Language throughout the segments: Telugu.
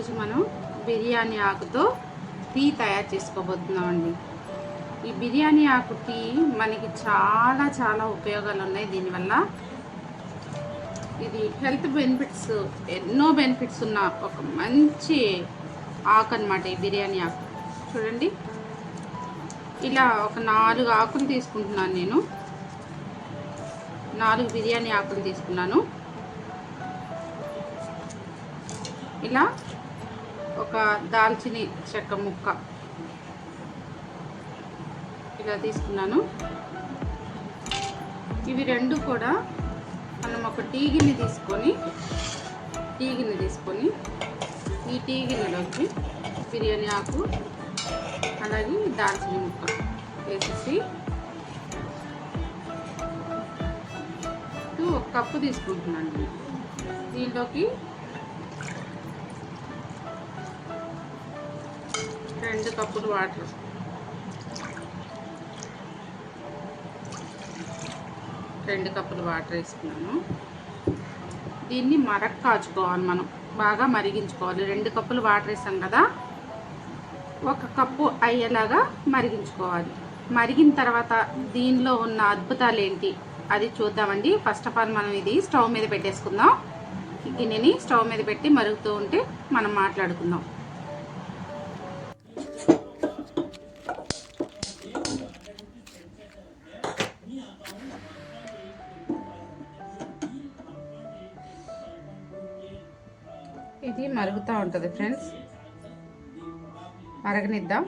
ఈరోజు మనం బిర్యానీ ఆకుతో టీ తయారు చేసుకోబోతున్నామండి. ఈ బిర్యానీ ఆకు టీ మనకి చాలా చాలా ఉపయోగాలు ఉన్నాయి. దీనివల్ల ఇది హెల్త్ బెనిఫిట్స్, ఎన్నో బెనిఫిట్స్ ఉన్న ఒక మంచి ఆకు అన్నమాట ఈ బిర్యానీ ఆకు. చూడండి, ఇలా ఒక 4 ఆకులు తీసుకుంటున్నాను నేను. 4 బిర్యానీ ఆకులు తీసుకున్నాను. ఇలా ఒక దాల్చిన చెక్క ముక్క ఇలా తీసుకున్నాను. ఇవి రెండు కూడా మనం ఒక టీ గిన్నె తీసుకొని ఈ టీ గిన్నెలోకి బిర్యానీ ఆకు అలాగే దాల్చిన ముక్క వేసేసి ఒక కప్పు తీసుకుంటున్నాను. దీంట్లోకి 2 కప్పులు వాటర్, 2 కప్పులు వాటర్ వేసుకున్నాను. దీన్ని మరక కాచుకోవాలి, మనం బాగా మరిగించుకోవాలి. 2 కప్పులు వాటర్ వేసాం కదా, 1 కప్పు అయ్యేలాగా మరిగించుకోవాలి. మరిగిన తర్వాత దీనిలో ఉన్న అద్భుతాలు ఏంటి అది చూద్దామండి. ఫస్ట్ ఆఫ్ ఆల్ మనం ఇది స్టవ్ మీద పెట్టేసుకుందాం. ఈ గిన్నెని స్టవ్ మీద పెట్టి మరుగుతూ ఉంటే మనం మాట్లాడుకుందాం. ఇది మరుగుతూ ఉంటుంది ఫ్రెండ్స్, మరగనిద్దాం.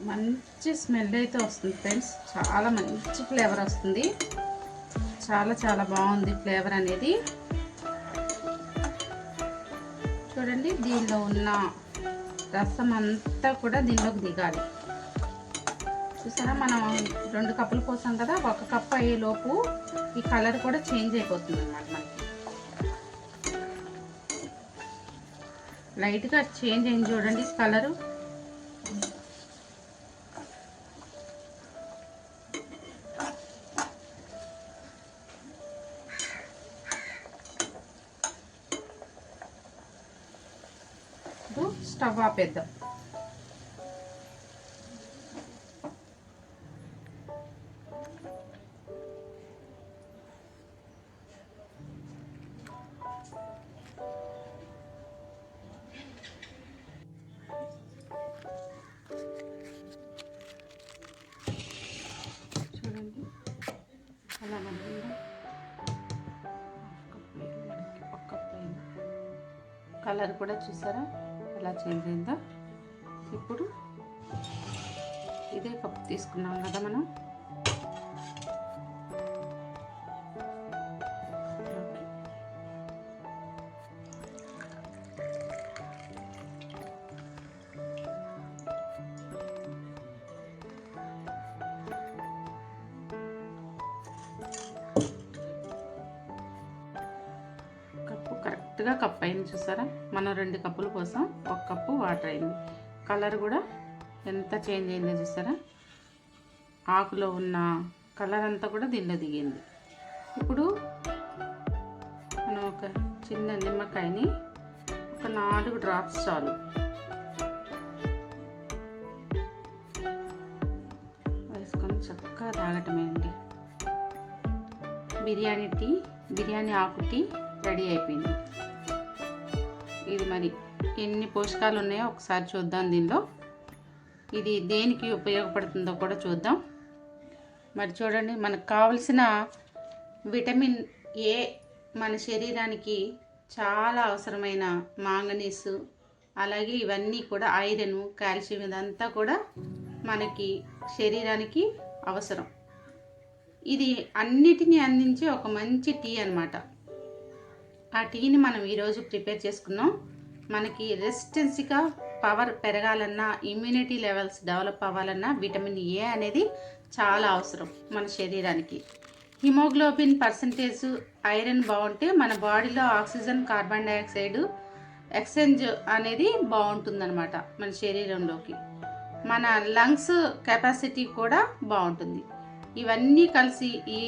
మంచి స్మెల్ అయితే వస్తుంది ఫ్రెండ్స్, చాలా మంచి ఫ్లేవర్ వస్తుంది. చాలా చాలా బాగుంది ఫ్లేవర్ అనేది. చూడండి, దీనిలో ఉన్న రసం అంతా కూడా దీనిలోకి దిగాలి. చూసారా, మనం 2 కప్పులు పోసాం కదా, 1 కప్పు అయ్యేలోపు ఈ కలర్ కూడా చేంజ్ అయిపోతుంది అన్నమాట. మనకి లైట్గా చేంజ్ అయింది చూడండి కలరు. స్టవ్ ఆపేద్దాం. చూడండి, అలా మరిగిందా, కలర్ కూడా చూసారా ఎలా చేంజ్ అయిందో. ఇప్పుడు ఇదే కప్పు తీసుకున్నాం కదా మనం, కరెక్ట్గా కప్ అయింది. చూసారా, మనం 2 కప్పుల కోసం 1 కప్పు వాటర్ అయింది. కలర్ కూడా ఎంత చేంజ్ అయిందో చూసారా, ఆకులో ఉన్న కలర్ అంతా కూడా దీనిలో దిగింది. ఇప్పుడు మనం ఒక చిన్న నిమ్మకాయని ఒక 4 డ్రాప్స్ చాలు వేసుకొని చక్కగా తాగటమేంటి. బిర్యానీ ఆకు టీ రెడీ అయిపోయింది. ఇది మరి ఎన్ని పోషకాలు ఉన్నాయో ఒకసారి చూద్దాం. దీనిలో ఇది దేనికి ఉపయోగపడుతుందో కూడా చూద్దాం. మరి చూడండి, మనకు కావలసిన విటమిన్ ఏ, మన శరీరానికి చాలా అవసరమైన మాంగనీసు, అలాగే ఇవన్నీ కూడా ఐరన్, కాల్షియం, ఇదంతా కూడా మనకి శరీరానికి అవసరం. ఇది అన్నిటినీ అందించే ఒక మంచి టీ అన్నమాట. ఆ టీని మనం ఈరోజు ప్రిపేర్ చేసుకున్నాం. మనకి రెసిస్టెన్సీగా పవర్ పెరగాలన్నా, ఇమ్యూనిటీ లెవెల్స్ డెవలప్ అవ్వాలన్నా విటమిన్ ఏ అనేది చాలా అవసరం మన శరీరానికి. హిమోగ్లోబిన్ పర్సంటేజ్, ఐరన్ బాగుంటే మన బాడీలో ఆక్సిజన్, కార్బన్ డైఆక్సైడ్ ఎక్స్చేంజ్ అనేది బాగుంటుందన్నమాట మన శరీరంలోకి. మన లంగ్స్ కెపాసిటీ కూడా బాగుంటుంది. ఇవన్నీ కలిసి ఈ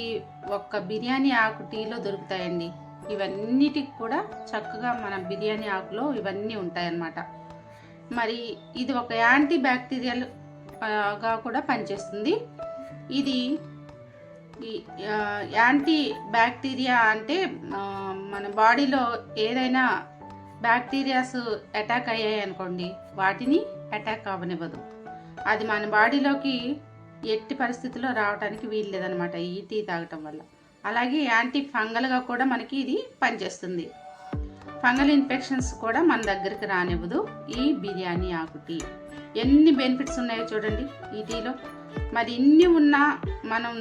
ఒక్క బిర్యానీ ఆకు టీలో దొరుకుతాయండి. ఇవన్నిటికి కూడా చక్కగా మన బిర్యానీ ఆకులో ఇవన్నీ ఉంటాయన్నమాట. మరి ఇది ఒక యాంటీ బ్యాక్టీరియల్గా కూడా పనిచేస్తుంది. ఇది ఈ యాంటీ బ్యాక్టీరియా అంటే మన బాడీలో ఏదైనా బ్యాక్టీరియాస్ అటాక్ అయ్యాయి అనుకోండి, వాటిని అటాక్ అవ్వనివ్వదు. అది మన బాడీలోకి ఎట్టి పరిస్థితుల్లో రావడానికి వీలు లేదనమాట ఈ టీ తాగటం వల్ల. అలాగే యాంటీ ఫంగల్గా కూడా మనకి ఇది పనిచేస్తుంది. ఫంగల్ ఇన్ఫెక్షన్స్ కూడా మన దగ్గరికి రానివ్వదు ఈ బిర్యానీ ఆకు టీ. ఎన్ని బెనిఫిట్స్ ఉన్నాయో చూడండి ఈ టీలో. మరి ఇన్ని ఉన్నా మనం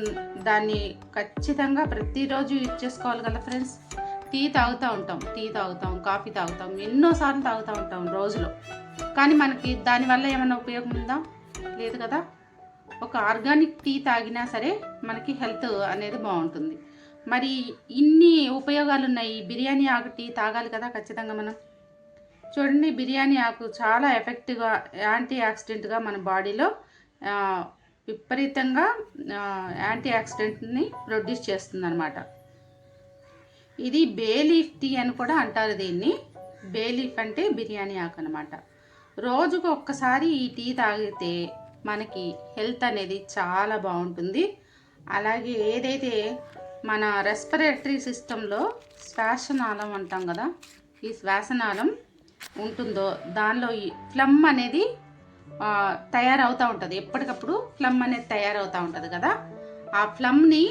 దాన్ని ఖచ్చితంగా ప్రతిరోజు యూజ్ చేసుకోవాలి కదా ఫ్రెండ్స్. టీ తాగుతూ ఉంటాం, కాఫీ తాగుతాం, ఎన్నోసార్లు తాగుతూ ఉంటాం రోజులో. కానీ మనకి దానివల్ల ఏమైనా ఉపయోగం ఉందా? లేదు కదా. ఒక ఆర్గానిక్ టీ తాగినా సరే మనకి హెల్త్ అనేది బాగుంటుంది. మరి ఇన్ని ఉపయోగాలు ఉన్నాయి, బిర్యానీ ఆకు టీ తాగాలి కదా ఖచ్చితంగా మనం. చూడండి, బిర్యానీ ఆకు చాలా ఎఫెక్టివ్గా యాంటీ ఆక్సిడెంట్గా మన బాడీలో విపరీతంగా యాంటీ ఆక్సిడెంట్ని ప్రొడ్యూస్ చేస్తుంది అనమాట. ఇది బే లీఫ్ టీ అని కూడా అంటారు దీన్ని. బే లీఫ్ అంటే బిర్యానీ ఆకు అనమాట. రోజుకు ఒక్కసారి ఈ టీ తాగితే మనకి హెల్త్ అనేది చాలా బాగుంటుంది. అలాగే ఏదైతే మన రెస్పిరేటరీ సిస్టంలో శ్వాసనాళం అంటాం కదా, ఈ శ్వాసనాళం ఉంటుందో దానిలో ఈ ఫ్లమ్ అనేది తయారవుతూ ఉంటుంది. ఎప్పటికప్పుడు ఫ్లమ్ అనేది తయారవుతూ ఉంటుంది కదా, ఆ ఫ్లమ్ని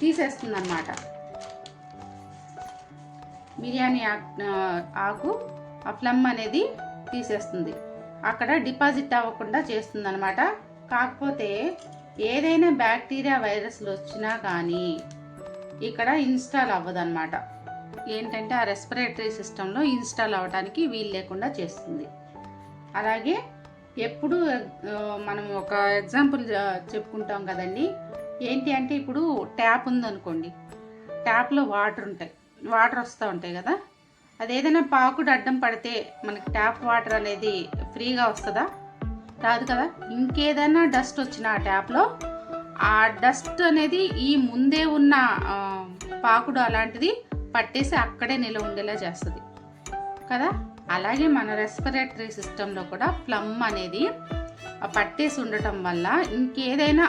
తీసేస్తుంది అన్నమాట బిర్యానీ ఆకు. ఆ ఫ్లమ్ అనేది తీసేస్తుంది, అక్కడ డిపాజిట్ అవ్వకుండా చేస్తుంది అనమాట. కాకపోతే ఏదైనా బ్యాక్టీరియా వైరస్లు వచ్చినా కానీ ఇక్కడ ఇన్స్టాల్ అవ్వదన్నమాట. ఏంటంటే ఆ రెస్పిరేటరీ సిస్టంలో ఇన్స్టాల్ అవ్వడానికి వీలు లేకుండా చేస్తుంది. అలాగే ఎప్పుడు మనం ఒక ఎగ్జాంపుల్ చెప్పుకుంటాం కదండి. ఏంటి అంటే ఇప్పుడు ట్యాప్ ఉందనుకోండి, ట్యాప్లో వాటర్ వస్తూ ఉంటాయి కదా. అదేదైనా పాకుడు అడ్డం పడితే మనకి ట్యాప్ వాటర్ అనేది ఫ్రీగా వస్తుందా? రాదు కదా. ఇంకేదైనా డస్ట్ వచ్చిన ఆ ట్యాప్లో ఆ డస్ట్ అనేది ఈ ముందే ఉన్న పాకుడు అలాంటిది పట్టేసి అక్కడే నిలవ ఉండేలా చేస్తుంది కదా. అలాగే మన రెస్పిరేటరీ సిస్టంలో కూడా ఫ్లమ్ అనేది పట్టేసి ఉండటం వల్ల ఇంకేదైనా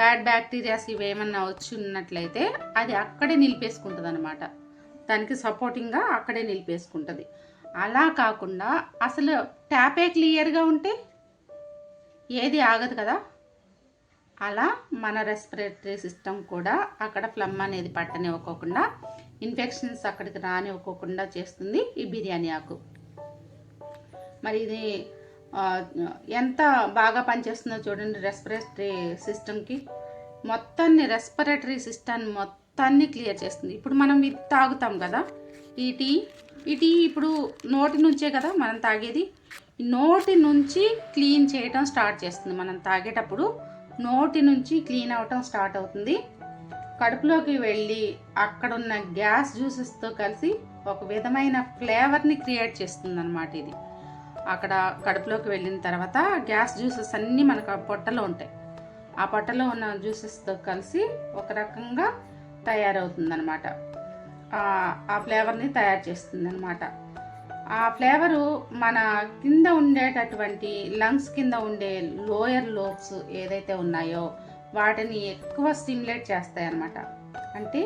బ్యాడ్ బ్యాక్టీరియాస్ ఇవేమన్నా వచ్చి ఉన్నట్లయితే అది అక్కడే నిలిపేసుకుంటుంది అనమాట. దానికి సపోర్టింగ్గా అక్కడే నిలిపేసుకుంటుంది. అలా కాకుండా అసలు ట్యాపే క్లియర్గా ఉంటే ఏది ఆగదు కదా. అలా మన రెస్పిరేటరీ సిస్టమ్ కూడా అక్కడ ఫ్లమ్ అనేది పట్టనివ్వకోకుండా, ఇన్ఫెక్షన్స్ అక్కడికి రానివ్వకోకుండా చేస్తుంది ఈ బిర్యానీ ఆకు. మరి ఇది ఎంత బాగా పనిచేస్తుందో చూడండి రెస్పిరేటరీ సిస్టమ్కి. రెస్పిరేటరీ సిస్టమ్ మొత్తాన్ని క్లియర్ చేస్తుంది. ఇప్పుడు మనం ఇది తాగుతాం కదా ఈ టీ ఇప్పుడు నోటి నుంచే కదా మనం తాగేది. నోటి నుంచి క్లీన్ చేయటం స్టార్ట్ చేస్తుంది. మనం తాగేటప్పుడు నోటి నుంచి క్లీన్ అవటం స్టార్ట్ అవుతుంది. కడుపులోకి వెళ్ళి అక్కడున్న గ్యాస్ జ్యూసెస్తో కలిసి ఒక విధమైన ఫ్లేవర్ని క్రియేట్ చేస్తుంది అన్నమాట. ఇది అక్కడ కడుపులోకి వెళ్ళిన తర్వాత గ్యాస్ జ్యూసెస్ అన్నీ మనకు పొట్టలో ఉంటాయి. ఆ పొట్టలో ఉన్న జ్యూసెస్తో కలిసి ఒక రకంగా తయారవుతుంది అనమాట. ఆ ఫ్లేవర్ని తయారు చేస్తుంది అనమాట. ఆ ఫ్లేవరు మన కింద ఉండేటటువంటి లంగ్స్ కింద ఉండే లోయర్ లోబ్స్ ఏదైతే ఉన్నాయో వాటిని ఎక్కువ స్టిమ్యులేట్ చేస్తాయి అన్నమాట. అంటే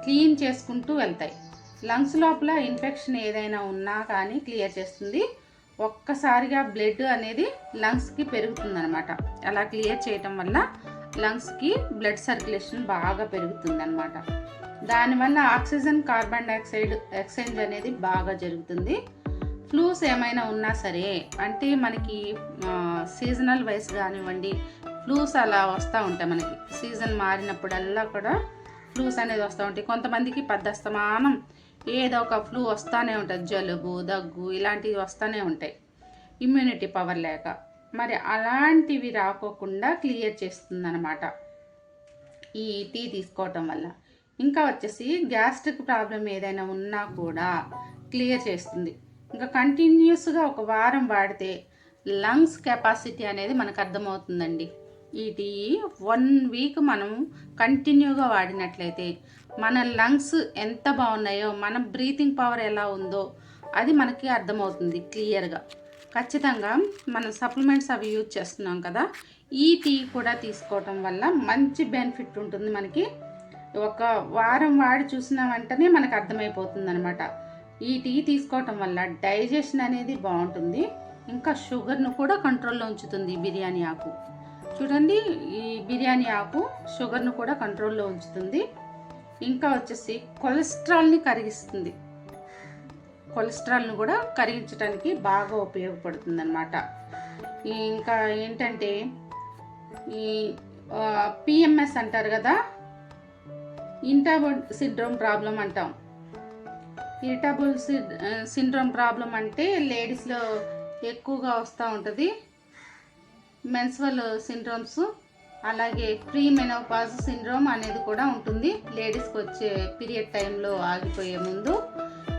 క్లీన్ చేసుకుంటూ వెళ్తాయి. లంగ్స్ లోపల ఇన్ఫెక్షన్ ఏదైనా ఉన్నా కానీ క్లియర్ చేస్తుంది. ఒక్కసారిగా బ్లడ్ అనేది లంగ్స్కి పెరుగుతుందన్నమాట. అలా క్లియర్ చేయటం వల్ల లంగ్స్కి బ్లడ్ సర్క్యులేషన్ బాగా పెరుగుతుంది అన్నమాట. దానివల్ల ఆక్సిజన్, కార్బన్ డైఆక్సైడ్ ఎక్స్చేంజ్ అనేది బాగా జరుగుతుంది. ఫ్లూస్ ఏమైనా ఉన్నా సరే, అంటే మనకి సీజనల్ వైస్ కానివ్వండి, ఫ్లూస్ అలా వస్తూ ఉంటాయి మనకి. సీజన్ మారినప్పుడల్లా కూడా ఫ్లూస్ అనేది వస్తూ ఉంటాయి. కొంతమందికి పెద్దస్తమానం ఏదో ఒక ఫ్లూ వస్తూనే ఉంటుంది, జలుబు దగ్గు ఇలాంటివి వస్తూనే ఉంటాయి ఇమ్యూనిటీ పవర్ లేక. మరి అలాంటివి రాకోకుండా క్లియర్ చేస్తుంది అన్నమాట ఈ టీ తీసుకోవటం వల్ల. ఇంకా వచ్చేసి గ్యాస్ట్రిక్ ప్రాబ్లం ఏదైనా ఉన్నా కూడా క్లియర్ చేస్తుంది. ఇంకా కంటిన్యూస్గా ఒక వారం వాడితే లంగ్స్ కెపాసిటీ అనేది మనకు అర్థమవుతుందండి. ఈ టీ 1 వీక్ మనం కంటిన్యూగా వాడినట్లయితే మన లంగ్స్ ఎంత బాగున్నాయో, మన బ్రీతింగ్ పవర్ ఎలా ఉందో అది మనకి అర్థమవుతుంది క్లియర్గా. ఖచ్చితంగా మనం సప్లిమెంట్స్ అవి యూజ్ చేస్తున్నాం కదా, ఈ టీ కూడా తీసుకోవటం వల్ల మంచి బెనిఫిట్ ఉంటుంది మనకి. ఒక వారం వాడి చూసిన వెంటనే మనకు అర్థమైపోతుంది అనమాట. ఈ టీ తీసుకోవటం వల్ల డైజెషన్ అనేది బాగుంటుంది. ఇంకా షుగర్ను కూడా కంట్రోల్లో ఉంచుతుంది ఈ బిర్యానీ ఆకు. చూడండి, ఈ బిర్యానీ ఆకు షుగర్ను కూడా కంట్రోల్లో ఉంచుతుంది. ఇంకా వచ్చేసి కొలెస్ట్రాల్ని కరిగిస్తుంది. కొలెస్ట్రాల్ను కూడా కరిగించడానికి బాగా ఉపయోగపడుతుంది అన్నమాట. ఇంకా ఏంటంటే ఈ పిఎంఎస్ అంటారు కదా, ఇరిటబుల్ సిండ్రోమ్ ప్రాబ్లం అంటాం. ఇరిటబుల్ సిండ్రోమ్ ప్రాబ్లం అంటే లేడీస్లో ఎక్కువగా వస్తూ ఉంటుంది. మెన్స్ట్రువల్ సిండ్రోమ్స్, అలాగే ప్రీ మెనోపాజ్ సిండ్రోమ్ అనేది కూడా ఉంటుంది. లేడీస్కి వచ్చే పీరియడ్ టైంలో ఆగిపోయే ముందు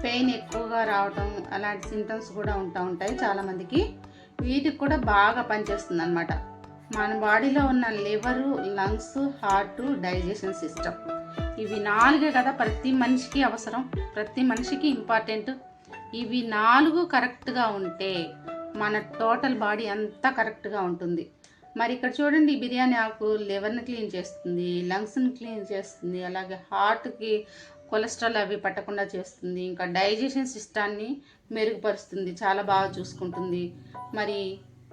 పెయిన్ ఎక్కువగా రావటం, అలాంటి సింటమ్స్ కూడా ఉంటాయి చాలామందికి. వీటికి కూడా బాగా పనిచేస్తుంది అన్నమాట. మన బాడీలో ఉన్న liver, lungs, heart, digestion system, ఇవి 4 కదా ప్రతి మనిషికి అవసరం, ప్రతి మనిషికి ఇంపార్టెంట్. ఇవి 4 కరెక్ట్గా ఉంటే మన టోటల్ బాడీ అంతా కరెక్ట్గా ఉంటుంది. మరి ఇక్కడ చూడండి, బిర్యానీ ఆకు లివర్ని క్లీన్ చేస్తుంది, లంగ్స్ని క్లీన్ చేస్తుంది, అలాగే హార్ట్కి కొలెస్ట్రాల్ అవి పట్టకుండా చేస్తుంది, ఇంకా డైజెషన్ సిస్టాన్ని మెరుగుపరుస్తుంది, చాలా బాగా చూసుకుంటుంది. మరి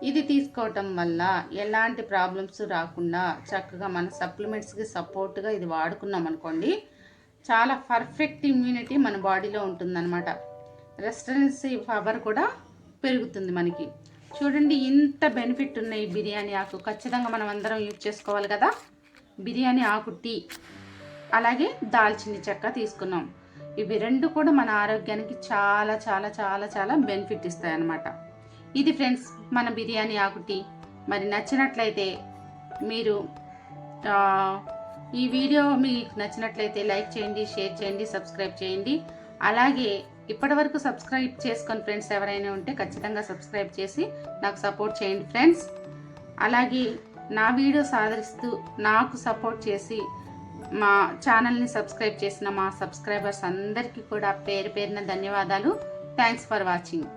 ఇది తీసుకోవటం వల్ల ఎలాంటి ప్రాబ్లమ్స్ రాకుండా చక్కగా మన సప్లిమెంట్స్కి సపోర్ట్గా ఇది వాడుకున్నాం అనుకోండి, చాలా పర్ఫెక్ట్ ఇమ్యూనిటీ మన బాడీలో ఉంటుందన్నమాట. రెసిస్టెన్సీ పవర్ కూడా పెరుగుతుంది మనకి. చూడండి, ఇంత బెనిఫిట్ ఉన్నాయి ఈ బిర్యానీ ఆకు. ఖచ్చితంగా మనం అందరం యూజ్ చేసుకోవాలి కదా. బిర్యానీ ఆకు టీ, అలాగే దాల్చిన చెక్క తీసుకున్నాం. ఇవి 2 కూడా మన ఆరోగ్యానికి చాలా చాలా చాలా చాలా బెనిఫిట్ ఇస్తాయి అన్నమాట. ఇది ఫ్రెండ్స్ మన బిర్యానీ ఆకు టీ. మరి నచ్చినట్లయితే మీరు ఈ వీడియో మీకు నచ్చినట్లయితే లైక్ చేయండి, షేర్ చేయండి, సబ్స్క్రైబ్ చేయండి. అలాగే ఇప్పటివరకు సబ్స్క్రైబ్ చేసుకొని ఫ్రెండ్స్ ఎవరైనా ఉంటే ఖచ్చితంగా సబ్స్క్రైబ్ చేసి నాకు సపోర్ట్ చేయండి ఫ్రెండ్స్. అలాగే నా వీడియోస్ ఆదరిస్తూ నాకు సపోర్ట్ చేసి మా ఛానల్ని సబ్స్క్రైబ్ చేసిన మా సబ్స్క్రైబర్స్ అందరికీ కూడా పేరు పేరున ధన్యవాదాలు. Thanks for watching.